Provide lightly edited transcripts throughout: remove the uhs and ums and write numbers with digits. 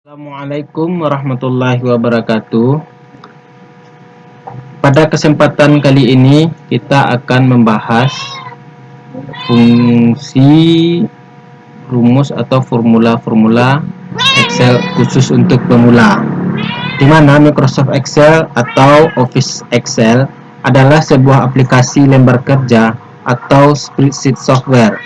Assalamualaikum warahmatullahi wabarakatuh. Pada kesempatan kali ini kita akan membahas fungsi rumus atau formula-formula Excel khusus untuk pemula. Di mana Microsoft Excel atau Office Excel adalah sebuah aplikasi lembar kerja atau spreadsheet software,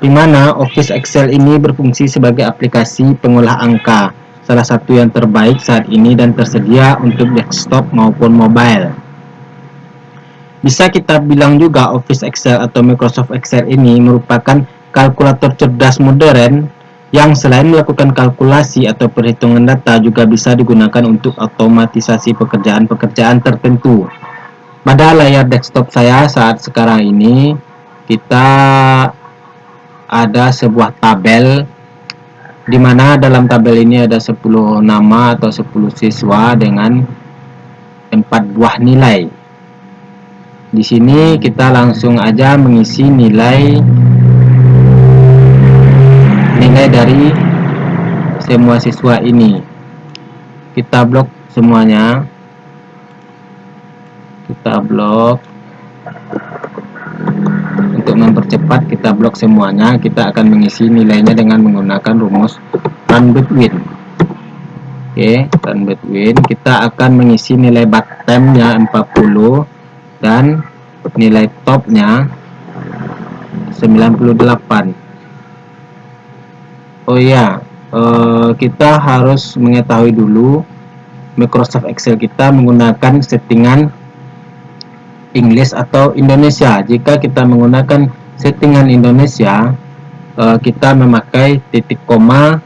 di mana Office Excel ini berfungsi sebagai aplikasi pengolah angka, salah satu yang terbaik saat ini dan tersedia untuk desktop maupun mobile. Bisa kita bilang juga Office Excel atau Microsoft Excel ini merupakan kalkulator cerdas modern yang selain melakukan kalkulasi atau perhitungan data juga bisa digunakan untuk otomatisasi pekerjaan-pekerjaan tertentu. Pada layar desktop saya saat sekarang ini kita ada sebuah tabel di mana dalam tabel ini ada 10 nama atau 10 siswa dengan 4 buah nilai. Di sini kita langsung aja mengisi nilai dari semua siswa ini. Kita blok semuanya. Kita blok. Untuk mempercepat kita blok semuanya, kita akan mengisi nilainya dengan menggunakan rumus run between. Oke, run between. Kita akan mengisi nilai bottomnya 40 dan nilai topnya 98. Oh iya, kita harus mengetahui dulu Microsoft Excel kita menggunakan settingan English atau Indonesia. Jika kita menggunakan settingan Indonesia, kita memakai titik koma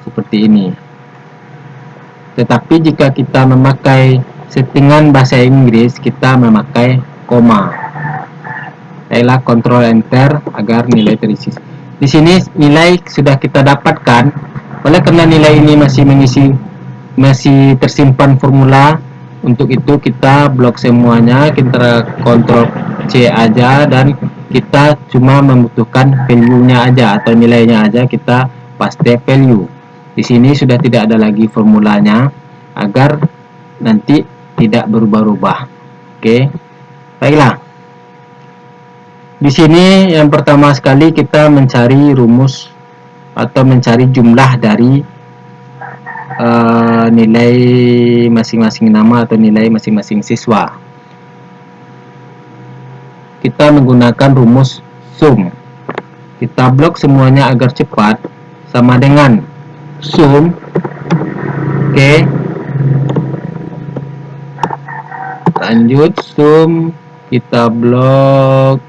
seperti ini. Tetapi jika kita memakai settingan bahasa Inggris, kita memakai koma. Baiklah, Ctrl Enter agar nilai terisi. Di sini nilai sudah kita dapatkan. Oleh karena nilai ini masih tersimpan formula, untuk itu kita blok semuanya, kita Ctrl C aja dan kita cuma membutuhkan value-nya aja atau nilainya aja, kita paste value. Di sini sudah tidak ada lagi formulanya agar nanti tidak berubah-ubah. Oke. Baiklah. Di sini yang pertama sekali kita mencari rumus atau mencari jumlah dari nilai masing-masing nama atau nilai masing-masing siswa. Kita menggunakan rumus sum. Kita blok semuanya agar cepat, sama dengan sum. Oke. Lanjut sum, kita blok,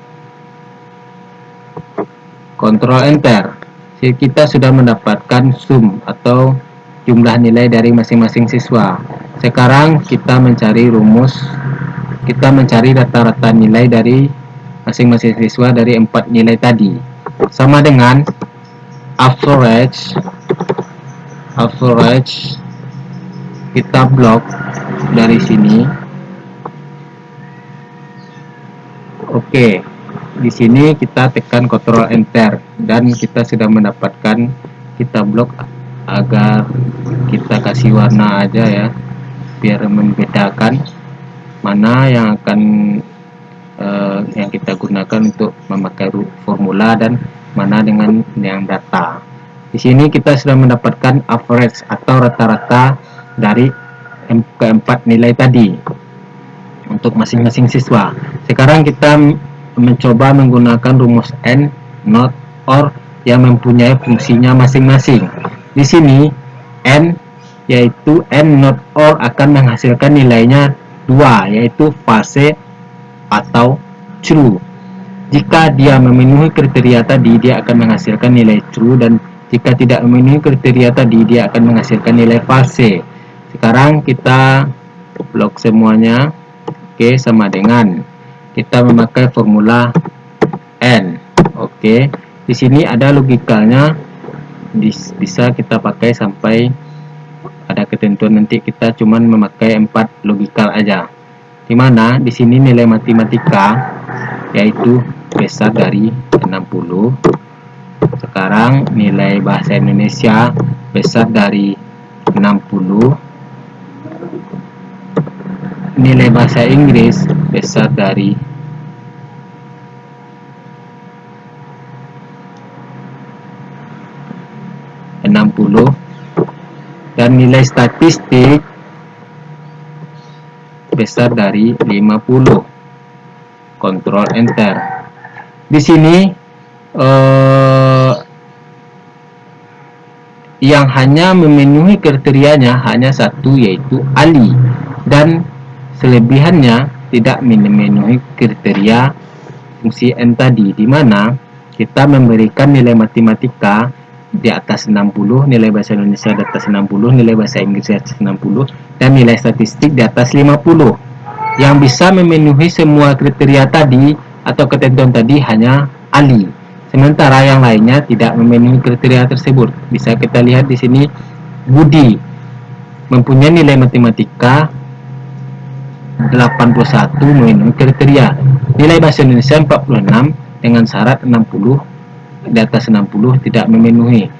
Ctrl Enter. Kita sudah mendapatkan sum atau jumlah nilai dari masing-masing siswa. Sekarang kita mencari rumus, kita mencari rata-rata nilai dari masing-masing siswa dari 4 nilai tadi. Sama dengan average, kita blok dari sini. Oke. Di sini kita tekan Ctrl Enter dan kita sudah mendapatkan, kita blok agar kita kasih warna aja ya, biar membedakan mana yang akan yang kita gunakan untuk memakai formula dan mana dengan yang data. Di sini kita sudah mendapatkan average atau rata-rata dari keempat nilai tadi untuk masing-masing siswa. Sekarang kita mencoba menggunakan rumus AND, NOT, OR yang mempunyai fungsinya masing-masing. Di sini AND yaitu AND, NOT, OR akan menghasilkan nilainya 2, yaitu false atau true. Jika dia memenuhi kriteria tadi, dia akan menghasilkan nilai true, dan jika tidak memenuhi kriteria tadi, dia akan menghasilkan nilai false. Sekarang kita blok semuanya. Oke, sama dengan kita memakai formula AND. Oke, di sini ada logikanya, bisa kita pakai sampai ada ketentuan, nanti kita cuman memakai 4 logikal aja. Dimana di sini nilai matematika yaitu besar dari 60, Sekarang nilai bahasa Indonesia besar dari 60, nilai bahasa Inggris besar dari 60, dan nilai statistik besar dari 50. Kontrol enter. Di sini yang hanya memenuhi kriterianya hanya satu, yaitu Ali, dan selebihannya tidak memenuhi kriteria fungsi N tadi, di mana kita memberikan nilai matematika di atas 60, nilai bahasa Indonesia di atas 60, nilai bahasa Inggris di atas 60, dan nilai statistik di atas 50. Yang bisa memenuhi semua kriteria tadi atau ketentuan tadi hanya Ali. Sementara yang lainnya tidak memenuhi kriteria tersebut. Bisa kita lihat di sini, Budi mempunyai nilai matematika 81 memenuhi kriteria. Nilai bahasa Indonesia 46 dengan syarat 60, di atas 60 tidak memenuhi.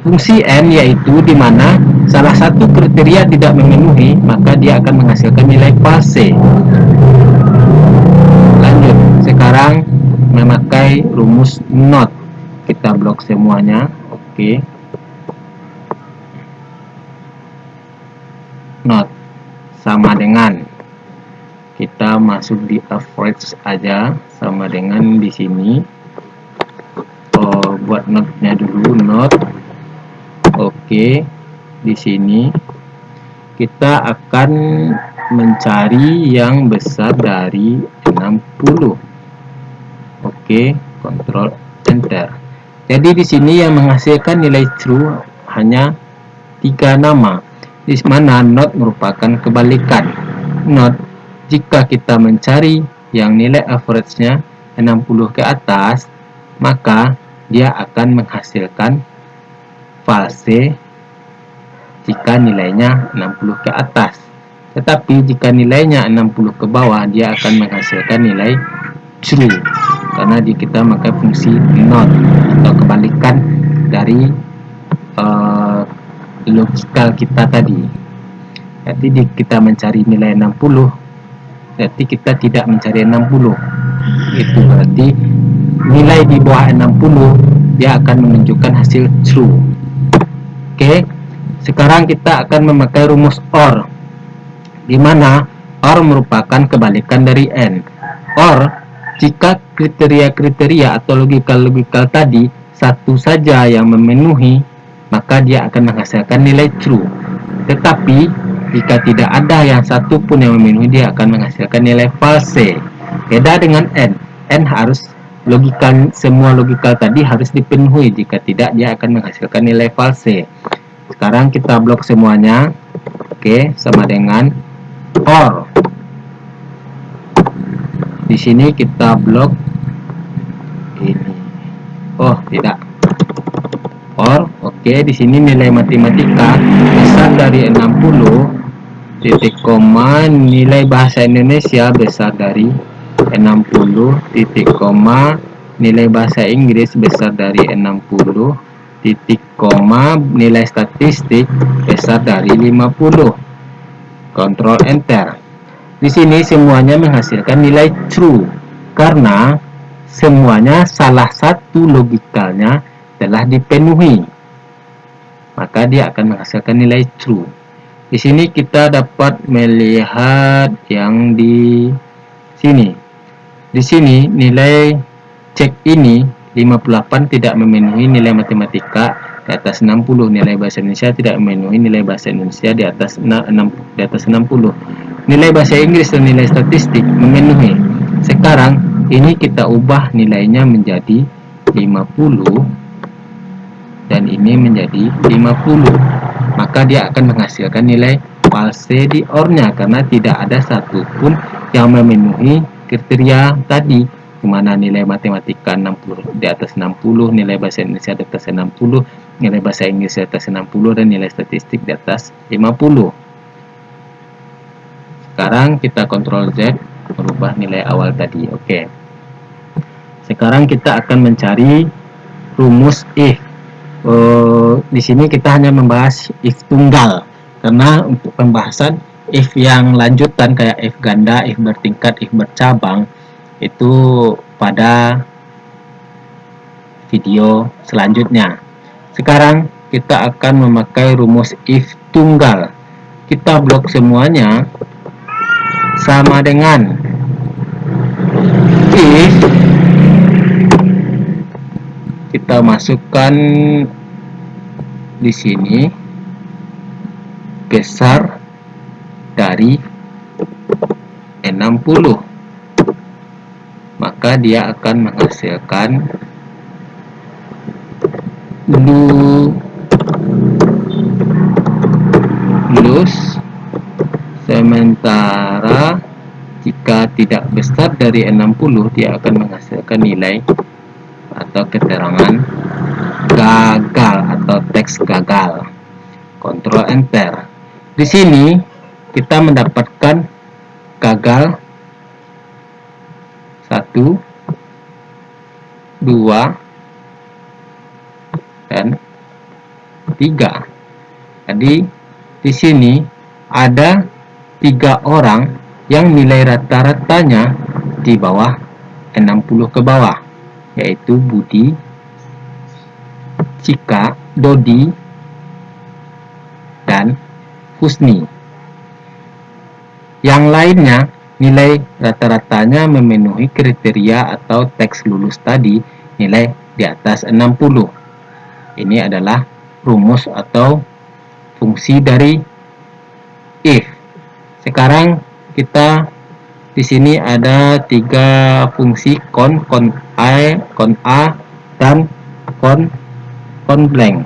Fungsi N yaitu di mana salah satu kriteria tidak memenuhi, maka dia akan menghasilkan nilai palse. Lanjut, sekarang memakai rumus NOT. Kita blok semuanya. Oke. NOT sama dengan, kita masuk di average aja, sama dengan di sini. Buat NOT-nya dulu, NOT. Oke. Di sini kita akan mencari yang besar dari 60. Oke, kontrol enter. Jadi di sini yang menghasilkan nilai true hanya 3 nama, di mana not merupakan kebalikan. Not, jika kita mencari yang nilai average-nya 60 ke atas, maka dia akan menghasilkan false jika nilainya 60 ke atas. Tetapi jika nilainya 60 ke bawah, dia akan menghasilkan nilai true, karena kita memakai fungsi not atau kebalikan dari logikal kita tadi. Jadi kita mencari nilai 60, berarti kita tidak mencari 60. Itu berarti nilai di bawah 60 dia akan menunjukkan hasil true. Oke. Sekarang kita akan memakai rumus OR, di mana OR merupakan kebalikan dari N. OR, jika kriteria-kriteria atau logikal-logikal tadi satu saja yang memenuhi, maka dia akan menghasilkan nilai true. Tetapi jika tidak ada yang satu pun yang memenuhi, dia akan menghasilkan nilai false. Beda dengan N. N harus logikal, semua logikal tadi harus dipenuhi. Jika tidak, dia akan menghasilkan nilai false. Sekarang kita blok semuanya. Oke, sama dengan OR. Di sini kita blok ini. Oh, tidak. OR. Oke, di sini nilai matematika besar dari 60, titik koma, nilai bahasa Indonesia besar dari 60, titik koma, nilai bahasa Inggris besar dari 60, titik koma, nilai statistik besar dari 50. Kontrol enter. Di sini semuanya menghasilkan nilai true karena semuanya salah satu logikalnya telah dipenuhi, maka dia akan menghasilkan nilai true. Di sini kita dapat melihat yang di sini. Di sini nilai cek ini 58 tidak memenuhi nilai matematika di atas 60, nilai bahasa Indonesia tidak memenuhi nilai bahasa Indonesia di atas 60. Nilai bahasa Inggris dan nilai statistik memenuhi. Sekarang ini kita ubah nilainya menjadi 50 dan ini menjadi 50. Maka dia akan menghasilkan nilai false di OR-nya karena tidak ada satupun yang memenuhi kriteria tadi, di mana nilai matematika 60 di atas 60, nilai bahasa Indonesia di atas 60, nilai bahasa Inggris di atas 60, dan nilai statistik di atas 50. Sekarang kita Ctrl Z merubah nilai awal tadi. Oke. Sekarang kita akan mencari rumus if. Di sini kita hanya membahas if tunggal, karena untuk pembahasan if yang lanjutan kayak if ganda, if bertingkat, if bercabang itu pada video selanjutnya. Sekarang kita akan memakai rumus if tunggal. Kita blok semuanya sama dengan if kita masukkan di sini besar dari 60, maka dia akan menghasilkan lulus, sementara jika tidak besar dari 60 dia akan menghasilkan nilai atau keterangan gagal atau teks gagal. Ctrl Enter. Di sini kita mendapatkan gagal 1, 2, dan 3. Jadi di sini ada 3 orang yang nilai rata-ratanya di bawah 60 ke bawah, yaitu Budi, Cika, Dodi, dan Husni. Yang lainnya nilai rata-ratanya memenuhi kriteria atau teks lulus tadi, nilai di atas 60. Ini adalah rumus atau fungsi dari if. Sekarang kita di sini ada 3 fungsi con A, dan con blank.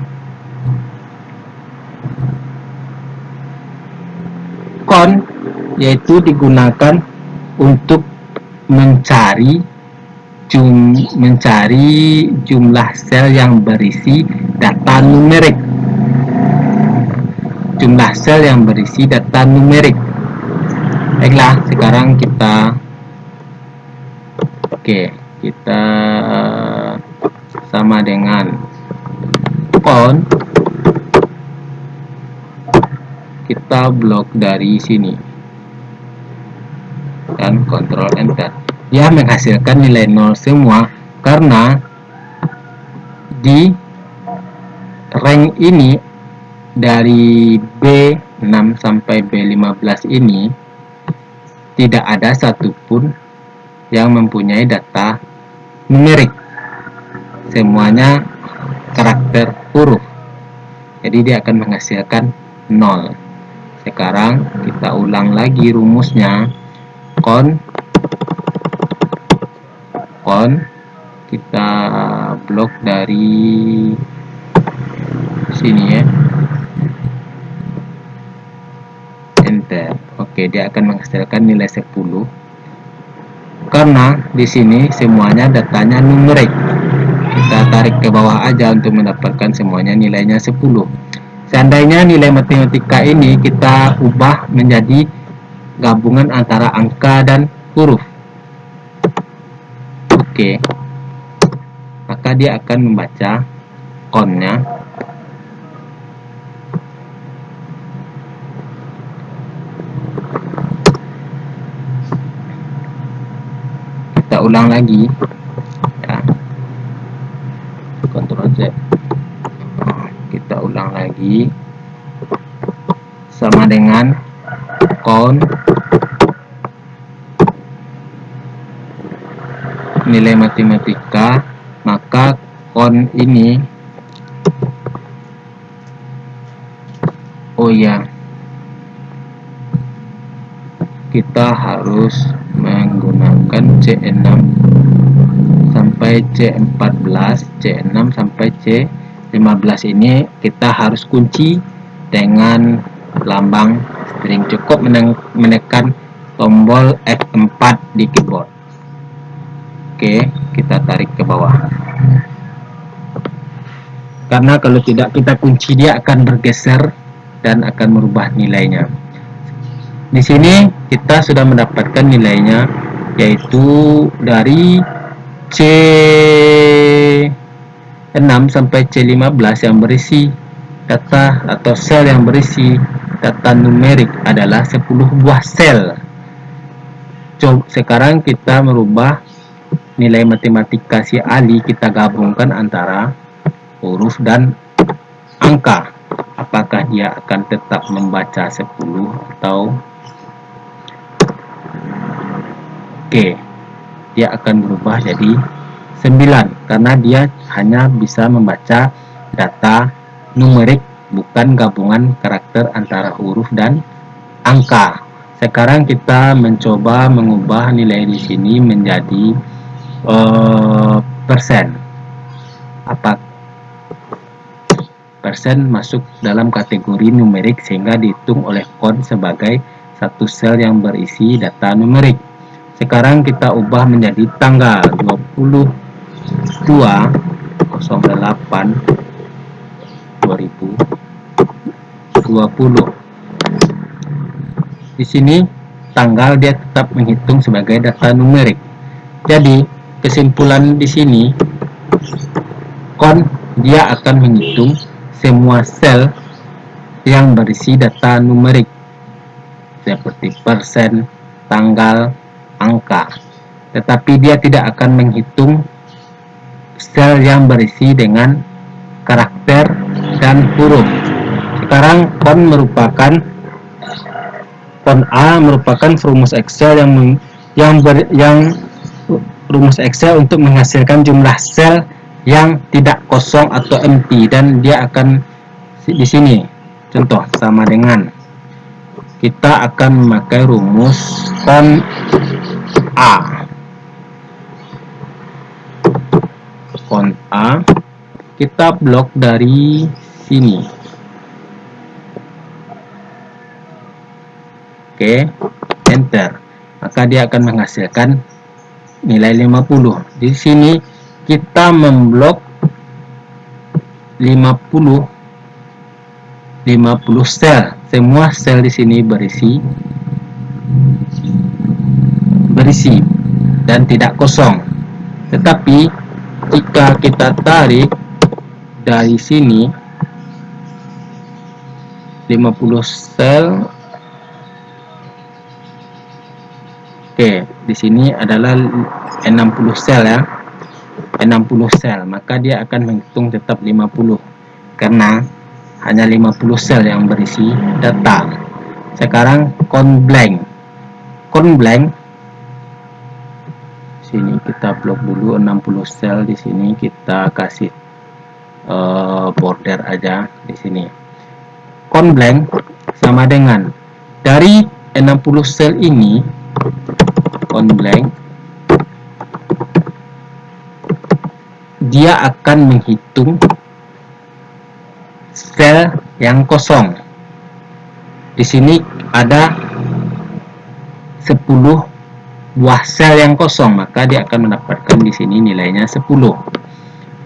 Con yaitu digunakan untuk mencari jumlah sel yang berisi data numerik. Jumlah sel yang berisi data numerik. Baiklah, sekarang kita sama dengan con, kita blok dari sini dan Ctrl Enter. Dia menghasilkan nilai 0 semua karena di rank ini dari B6 sampai B15 ini tidak ada satupun yang mempunyai data numerik, semuanya karakter huruf, jadi dia akan menghasilkan 0. Sekarang kita ulang lagi rumusnya. Con kita blok dari sini ya, Enter. Oke, dia akan menghasilkan nilai 10 karena di sini semuanya datanya numerik. Kita tarik ke bawah aja untuk mendapatkan semuanya nilainya 10. Seandainya nilai matematika ini kita ubah menjadi gabungan antara angka dan huruf, oke, maka dia akan membaca con-nya kita ulang lagi ya, Ctrl Z, kita ulang lagi sama dengan con nilai matematika, maka con ini kita harus menggunakan C6 sampai C14, C6 sampai C15 ini kita harus kunci dengan lambang string. Cukup menekan tombol F4 di keyboard. Oke, kita tarik ke bawah. Karena kalau tidak kita kunci dia akan bergeser dan akan merubah nilainya. Di sini kita sudah mendapatkan nilainya, yaitu dari C6 6 sampai C15 yang berisi data atau sel yang berisi data numerik adalah 10 buah sel. Sekarang kita merubah nilai matematika si Ali, kita gabungkan antara huruf dan angka. Apakah dia akan tetap membaca 10 atau dia akan berubah jadi 9 karena dia hanya bisa membaca data numerik, bukan gabungan karakter antara huruf dan angka. Sekarang kita mencoba mengubah nilai di sini menjadi persen. Apa persen masuk dalam kategori numerik sehingga dihitung oleh KON sebagai satu sel yang berisi data numerik. Sekarang kita ubah menjadi tanggal 22/08/2020. Di sini tanggal dia tetap menghitung sebagai data numerik. Jadi kesimpulan di sini, KON dia akan menghitung semua sel yang berisi data numerik seperti persen, tanggal, angka, tetapi dia tidak akan menghitung sel yang berisi dengan karakter dan huruf. Sekarang KON A merupakan rumus Excel yang rumus Excel untuk menghasilkan jumlah sel yang tidak kosong atau empty, dan dia akan di sini contoh sama dengan kita akan memakai rumus KON A. KON A kita blok dari sini. Enter. Maka dia akan menghasilkan nilai 50. Di sini kita memblok 50 sel. Semua sel di sini berisi dan tidak kosong. Tetapi jika kita tarik dari sini 50 sel, di sini adalah 60 sel ya. 60 sel, maka dia akan menghitung tetap 50 karena hanya 50 sel yang berisi data. Sekarang KON blank. Sini kita blok dulu 60 sel, di sini kita kasih border aja di sini. KON blank sama dengan dari 60 sel ini, KON blank dia akan menghitung sel yang kosong. Di sini ada 10 buah sel yang kosong, maka dia akan mendapatkan di sini nilainya 10.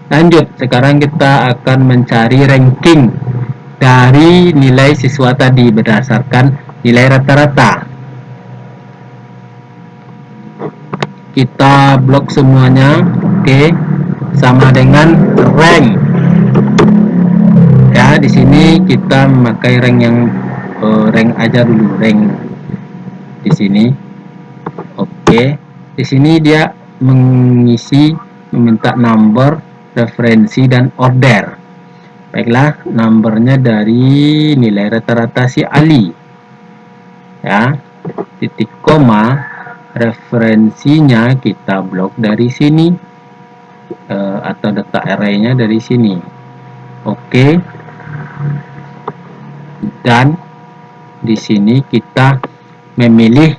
Lanjut, sekarang kita akan mencari ranking dari nilai siswa tadi berdasarkan nilai rata-rata. Kita blok semuanya, sama dengan rank. Ya, di sini kita memakai rank yang rank aja dulu, rank di sini. Di sini dia meminta number, referensi dan order. Baiklah, numbernya dari nilai rata-rata si Ali. Ya, titik koma, referensinya kita blok dari sini. Atau data array-nya dari sini. Dan di sini kita memilih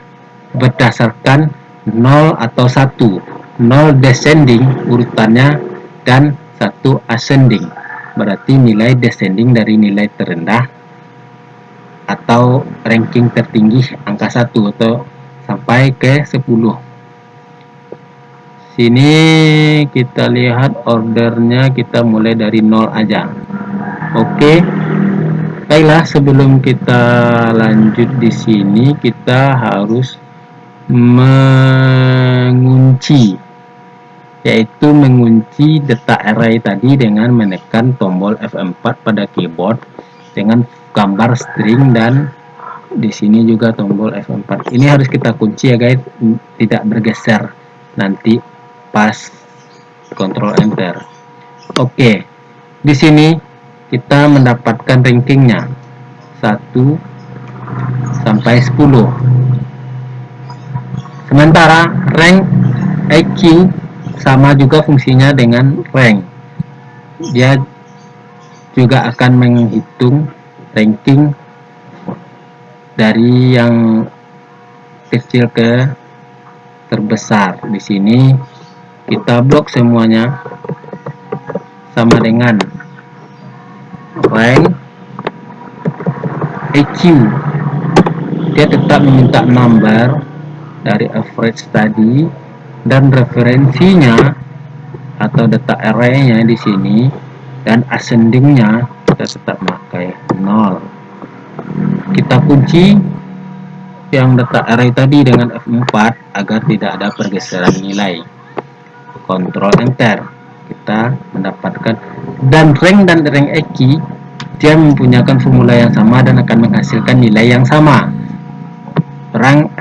berdasarkan 0 atau 1. 0 descending urutannya dan 1 ascending. Berarti nilai descending dari nilai terendah atau ranking tertinggi angka 1 atau sampai ke 10. Sini kita lihat ordernya, kita mulai dari 0 aja. Baiklah, sebelum kita lanjut di sini kita harus mengunci yaitu mengunci data array tadi dengan menekan tombol F4 pada keyboard dengan gambar string, dan di sini juga tombol F4. Ini harus kita kunci ya guys, tidak bergeser nanti pas Ctrl Enter. Oke, di sini kita mendapatkan rankingnya 1 sampai 10. Sementara rank EQ sama juga fungsinya dengan rank. Dia juga akan menghitung ranking dari yang kecil ke terbesar. Di sini kita blok semuanya sama dengan rank EQ. Dia tetap meminta number dari average tadi, dan referensinya atau data array-nya di sini, dan ascending-nya kita tetap pakai 0. Kita kunci yang data array tadi dengan F4 agar tidak ada pergeseran nilai. Ctrl Enter. Kita mendapatkan, dan rank EQ dia mempunyai formula yang sama dan akan menghasilkan nilai yang sama. Rank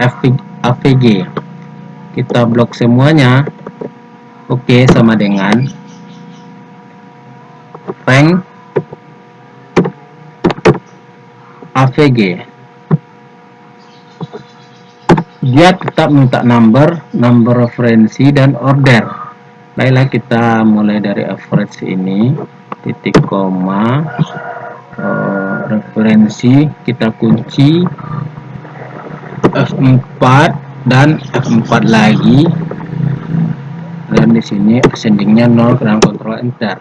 AVG. Kita blok semuanya. Oke, sama dengan rank AVG. Dia tetap minta number referensi dan order. Baiklah, kita mulai dari average ini, titik koma, referensi kita kunci F4 dan F4 lagi, dan di sini ascendingnya 0 dengan Ctrl Enter.